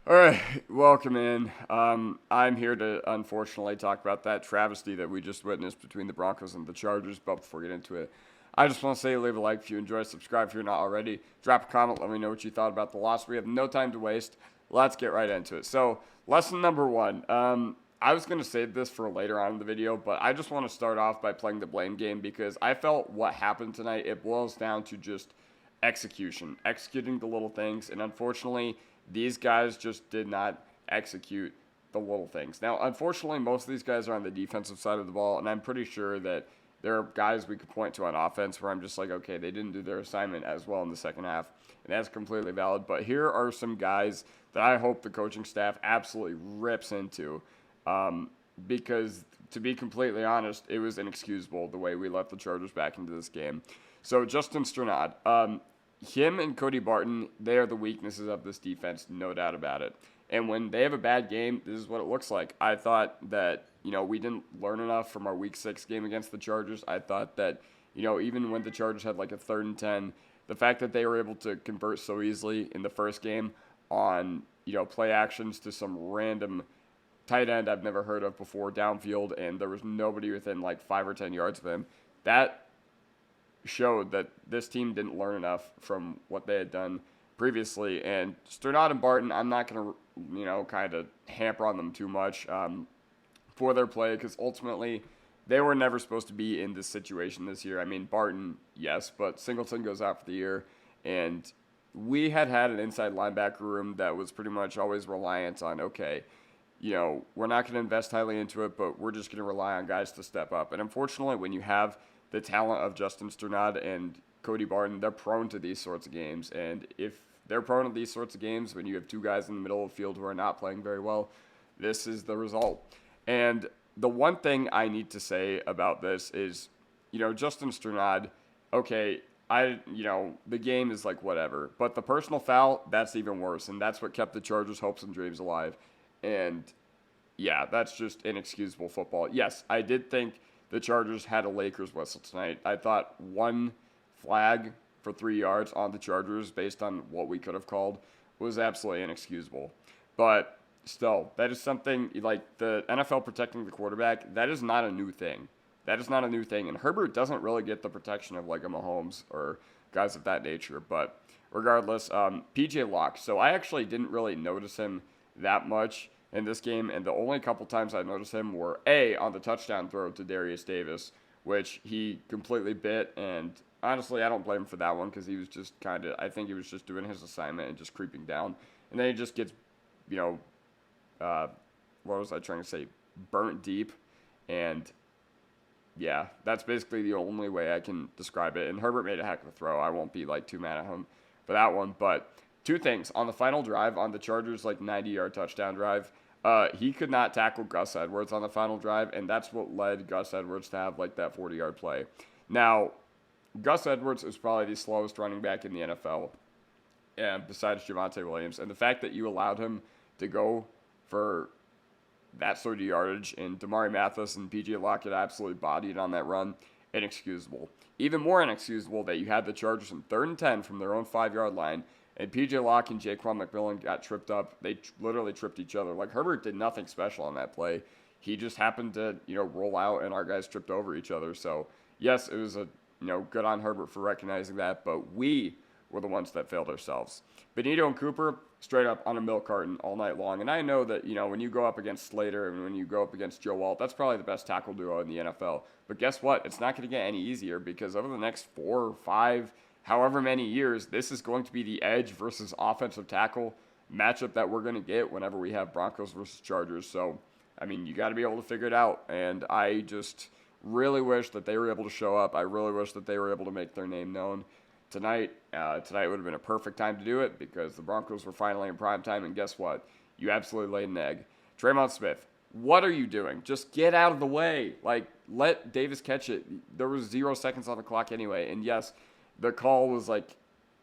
All right, welcome in. I'm here to unfortunately talk about that travesty that we just witnessed between the Broncos and the Chargers. But before we get into it, I just want to say leave a like if you enjoy, subscribe if you're not already, drop a comment, let me know what you thought about the loss. We have no time to waste. Let's get right into it. So, lesson number one. I was going to save this for later on in the video, but I just want to start off by playing the blame game because I felt what happened tonight, it boils down to just executing the little things, and unfortunately, these guys just did not execute the little things. Now, unfortunately, most of these guys are on the defensive side of the ball, and I'm pretty sure that there are guys we could point to on offense where I'm just like, okay, they didn't do their assignment as well in the second half, and that's completely valid. But here are some guys that I hope the coaching staff absolutely rips into, because to be completely honest, it was inexcusable the way we let the Chargers back into this game. So Justin Strnad, him and Cody Barton, they are the weaknesses of this defense, no doubt about it. And when they have a bad game, this is what it looks like. I thought that, we didn't learn enough from our Week 6 game against the Chargers. I thought that, even when the Chargers had like a 3rd and 10, the fact that they were able to convert so easily in the first game on, play actions to some random tight end I've never heard of before downfield, and there was nobody within like 5 or 10 yards of him, that showed that this team didn't learn enough from what they had done previously. And Strnad and Barton, I'm not going to, kind of hamper on them too much for their play, because ultimately they were never supposed to be in this situation this year. I mean, Barton, yes, but Singleton goes out for the year, and we had an inside linebacker room that was pretty much always reliant on, okay, we're not going to invest highly into it, but we're just going to rely on guys to step up. And unfortunately, when you have the talent of Justin Strnad and Cody Barton, they're prone to these sorts of games. And if they're prone to these sorts of games, when you have two guys in the middle of the field who are not playing very well, this is the result. And the one thing I need to say about this is, Justin Strnad, okay, the game is like whatever. But the personal foul, that's even worse. And that's what kept the Chargers' hopes and dreams alive. And, yeah, that's just inexcusable football. Yes, I did think the Chargers had a Lakers whistle tonight. I thought one flag for 3 yards on the Chargers based on what we could have called was absolutely inexcusable. But still, that is something like the NFL protecting the quarterback, that is not a new thing. That is not a new thing. And Herbert doesn't really get the protection of like a Mahomes or guys of that nature. But regardless, PJ Locke. So I actually didn't really notice him that much in this game, and the only couple times I noticed him were on the touchdown throw to Darius Davis, which he completely bit, and honestly, I don't blame him for that one because he was just I think he was just doing his assignment and just creeping down, and then he just gets, what was I trying to say, burnt deep, and yeah, that's basically the only way I can describe it, and Herbert made a heck of a throw. I won't be too mad at him for that one, but two things. On the final drive, on the Chargers' 90-yard touchdown drive, he could not tackle Gus Edwards on the final drive, and that's what led Gus Edwards to have that 40-yard play. Now, Gus Edwards is probably the slowest running back in the NFL, and besides Javonte Williams. And the fact that you allowed him to go for that sort of yardage, and Damari Mathis and P.J. Lockett absolutely bodied on that run, inexcusable. Even more inexcusable that you had the Chargers in 3rd and 10 from their own 5-yard line, and P.J. Locke and Jaquan McMillain got tripped up. They literally tripped each other. Herbert did nothing special on that play. He just happened to, roll out, and our guys tripped over each other. So, yes, it was good on Herbert for recognizing that, but we were the ones that failed ourselves. Bonitto and Cooper, straight up on a milk carton all night long. And I know that, when you go up against Slater and when you go up against Joe Alt, that's probably the best tackle duo in the NFL. But guess what? It's not going to get any easier because over the next 4 or 5 however many years, this is going to be the edge versus offensive tackle matchup that we're going to get whenever we have Broncos versus Chargers. So, you got to be able to figure it out. And I just really wish that they were able to show up. I really wish that they were able to make their name known tonight. Tonight would have been a perfect time to do it because the Broncos were finally in prime time. And guess what? You absolutely laid an egg. Tremont Smith, what are you doing? Just get out of the way. Let Davis catch it. There was 0 seconds on the clock anyway. And yes, the call was it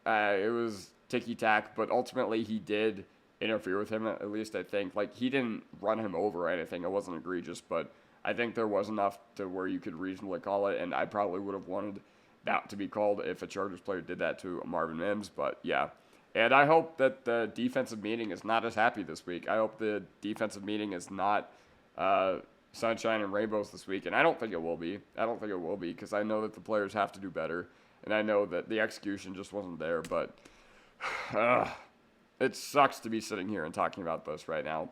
was ticky-tack, but ultimately he did interfere with him, at least I think. He didn't run him over or anything. It wasn't egregious, but I think there was enough to where you could reasonably call it, and I probably would have wanted that to be called if a Chargers player did that to Marvin Mims, but yeah. And I hope that the defensive meeting is not as happy this week. I hope the defensive meeting is not sunshine and rainbows this week. And I don't think it will be. Because I know that the players have to do better. And I know that the execution just wasn't there. But it sucks to be sitting here and talking about this right now.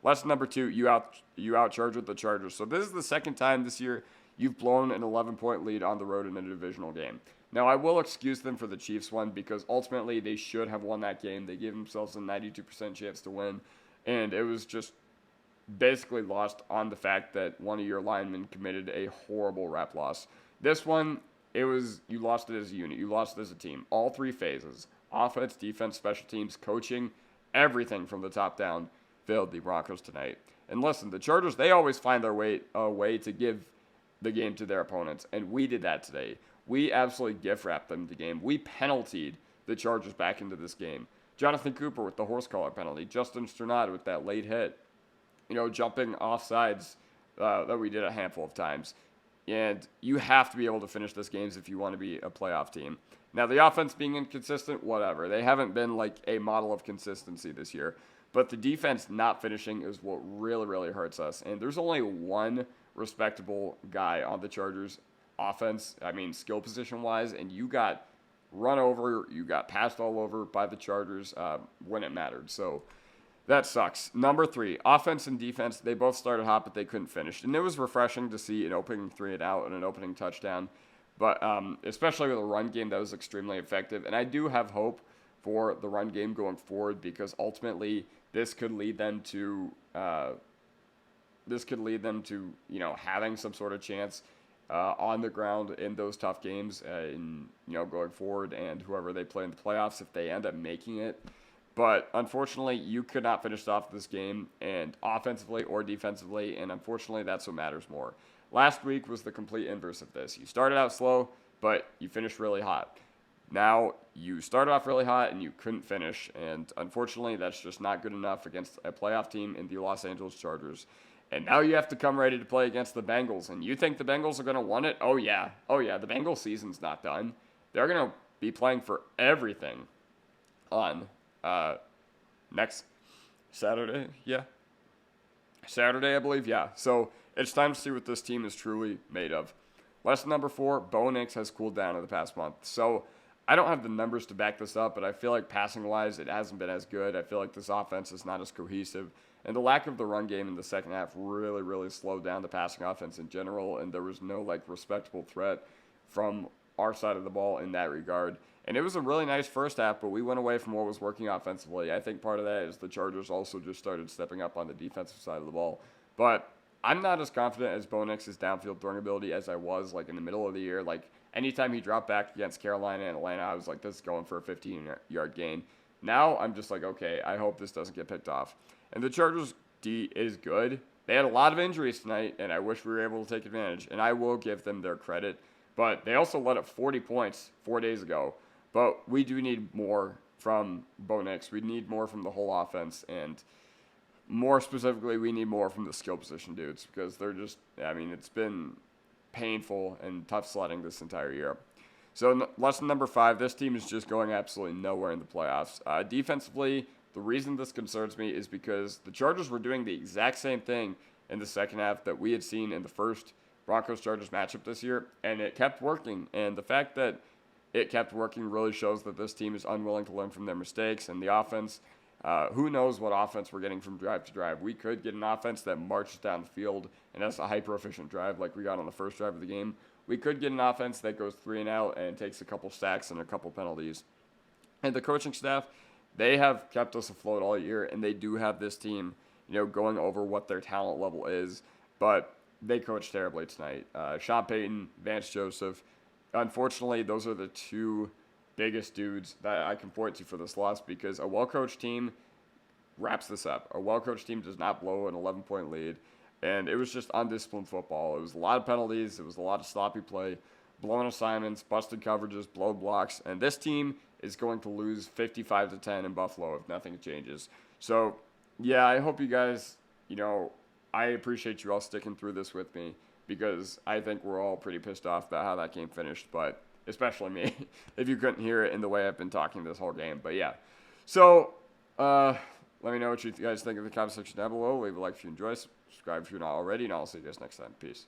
Lesson number 2, you outcharge with the Chargers. So this is the second time this year you've blown an 11-point lead on the road in a divisional game. Now, I will excuse them for the Chiefs one because ultimately they should have won that game. They gave themselves a 92% chance to win, and it was just basically lost on the fact that one of your linemen committed a horrible rep loss. This one, you lost it as a unit. You lost it as a team. All 3 phases, offense, defense, special teams, coaching, everything from the top down failed the Broncos tonight. And listen, the Chargers, they always find their way to give the game to their opponents, and we did that today. We absolutely gift-wrapped them the game. We penaltied the Chargers back into this game. Jonathon Cooper with the horse collar penalty. Justin Strnad with that late hit. Jumping off sides that we did a handful of times. And you have to be able to finish this games if you want to be a playoff team. Now, the offense being inconsistent, whatever. They haven't been like a model of consistency this year. But the defense not finishing is what really, really hurts us. And there's only one respectable guy on the Chargers offense, skill position-wise, and you got run over, you got passed all over by the Chargers when it mattered. So that sucks. Number 3, offense and defense, they both started hot, but they couldn't finish. And it was refreshing to see an opening 3-and-out and an opening touchdown, but especially with a run game that was extremely effective. And I do have hope for the run game going forward because ultimately this could lead them to having some sort of chance on the ground in those tough games, going forward, and whoever they play in the playoffs if they end up making it. But unfortunately, you could not finish off this game, and offensively or defensively, and unfortunately, that's what matters more. Last week was the complete inverse of this. You started out slow, but you finished really hot. Now, you started off really hot and you couldn't finish, and unfortunately, that's just not good enough against a playoff team in the Los Angeles Chargers. And now you have to come ready to play against the Bengals. And you think the Bengals are going to win it? Oh, yeah. The Bengals season's not done. They're going to be playing for everything on next Saturday. Yeah. Saturday, I believe. Yeah. So it's time to see what this team is truly made of. Lesson number 4, Bo Nix has cooled down in the past month. So I don't have the numbers to back this up, but I feel like passing-wise, it hasn't been as good. I feel like this offense is not as cohesive. And the lack of the run game in the second half really, really slowed down the passing offense in general, and there was no, respectable threat from our side of the ball in that regard. And it was a really nice first half, but we went away from what was working offensively. I think part of that is the Chargers also just started stepping up on the defensive side of the ball. But I'm not as confident as Bo Nix's downfield throwing ability as I was, in the middle of the year. Anytime he dropped back against Carolina and Atlanta, I was like, this is going for a 15-yard gain. Now I'm just okay, I hope this doesn't get picked off. And the Chargers' D is good. They had a lot of injuries tonight, and I wish we were able to take advantage. And I will give them their credit. But they also let up 40 points 4 days ago. But we do need more from Bo Nix. We need more from the whole offense. And more specifically, we need more from the skill position dudes. Because they're just, it's been painful and tough sledding this entire year. So lesson number 5, this team is just going absolutely nowhere in the playoffs. Defensively, the reason this concerns me is because the Chargers were doing the exact same thing in the second half that we had seen in the first Broncos-Chargers matchup this year, and it kept working. And the fact that it kept working really shows that this team is unwilling to learn from their mistakes. And the offense, who knows what offense we're getting from drive to drive. We could get an offense that marches down the field and has a hyper-efficient drive like we got on the first drive of the game. We could get an offense that goes 3-and-out and takes a couple sacks and a couple penalties. And the coaching staff, they have kept us afloat all year, and they do have this team, going over what their talent level is. But they coached terribly tonight. Sean Payton, Vance Joseph. Unfortunately, those are the 2 biggest dudes that I can point to for this loss because a well-coached team wraps this up. A well-coached team does not blow an 11-point lead. And it was just undisciplined football. It was a lot of penalties. It was a lot of sloppy play, blown assignments, busted coverages, blown blocks. And this team is going to lose 55-10 in Buffalo if nothing changes. So, yeah, I hope you guys, I appreciate you all sticking through this with me because I think we're all pretty pissed off about how that game finished, but especially me, if you couldn't hear it in the way I've been talking this whole game. But, yeah. So, let me know what you guys think in the comment section down below. Leave a like if you enjoy. Subscribe if you're not already. And I'll see you guys next time. Peace.